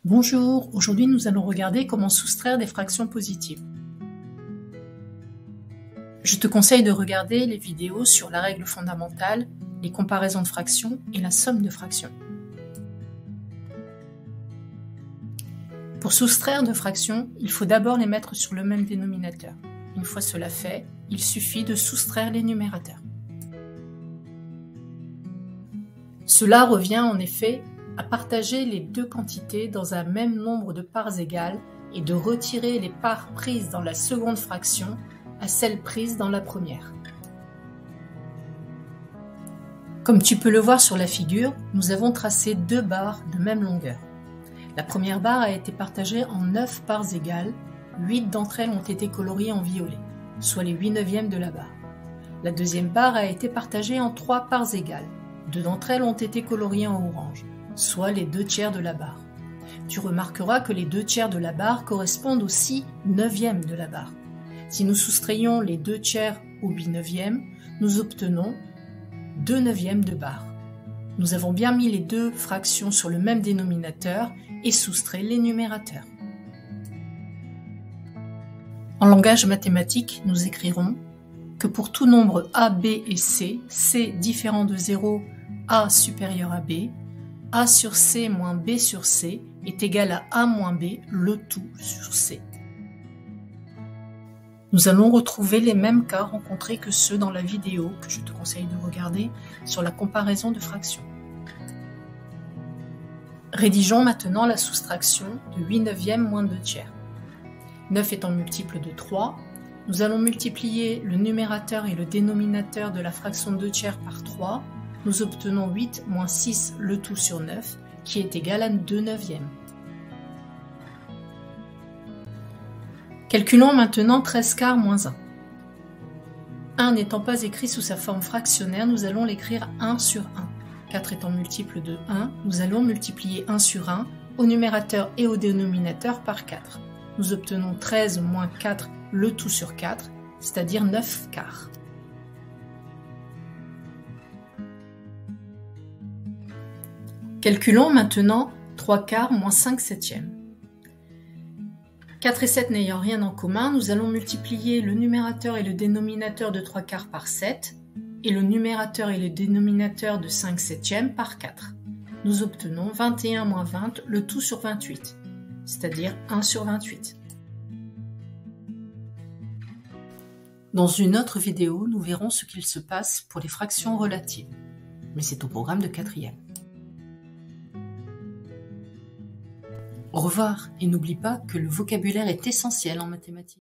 Bonjour, aujourd'hui nous allons regarder comment soustraire des fractions positives. Je te conseille de regarder les vidéos sur la règle fondamentale, les comparaisons de fractions et la somme de fractions. Pour soustraire deux fractions, il faut d'abord les mettre sur le même dénominateur. Une fois cela fait, il suffit de soustraire les numérateurs. Cela revient en effet à partager les deux quantités dans un même nombre de parts égales et de retirer les parts prises dans la seconde fraction à celles prises dans la première. Comme tu peux le voir sur la figure, nous avons tracé deux barres de même longueur. La première barre a été partagée en 9 parts égales, 8 d'entre elles ont été coloriées en violet, soit les 8/9 de la barre. La deuxième barre a été partagée en 3 parts égales, 2 d'entre elles ont été coloriées en orange, soit les 2/3 de la barre. Tu remarqueras que les 2/3 de la barre correspondent aux 6/9 de la barre. Si nous soustrayons les 2/3 au 8/9, nous obtenons 2/9 de barre. Nous avons bien mis les deux fractions sur le même dénominateur et soustrait les numérateurs. En langage mathématique, nous écrirons que pour tout nombre a, b et c, c différent de 0, a supérieur à b, a sur c moins b sur c est égal à a moins b, le tout sur c. Nous allons retrouver les mêmes cas rencontrés que ceux dans la vidéo que je te conseille de regarder sur la comparaison de fractions. Rédigeons maintenant la soustraction de 8/9 moins 2/3. 9 étant multiple de 3, nous allons multiplier le numérateur et le dénominateur de la fraction 2/3 par 3. Nous obtenons 8 moins 6 le tout sur 9, qui est égal à 2/9. Calculons maintenant 13/4 moins 1. 1 n'étant pas écrit sous sa forme fractionnaire, nous allons l'écrire 1 sur 1. 4 étant multiple de 1, nous allons multiplier 1 sur 1 au numérateur et au dénominateur par 4. Nous obtenons 13 moins 4 le tout sur 4, c'est-à-dire 9/4. Calculons maintenant 3/4 moins 5/7. 4 et 7 n'ayant rien en commun, nous allons multiplier le numérateur et le dénominateur de 3/4 par 7 et le numérateur et le dénominateur de 5/7 par 4. Nous obtenons 21 moins 20 le tout sur 28, c'est-à-dire 1 sur 28. Dans une autre vidéo, nous verrons ce qu'il se passe pour les fractions relatives, mais c'est au programme de 4e. Au revoir et n'oublie pas que le vocabulaire est essentiel en mathématiques.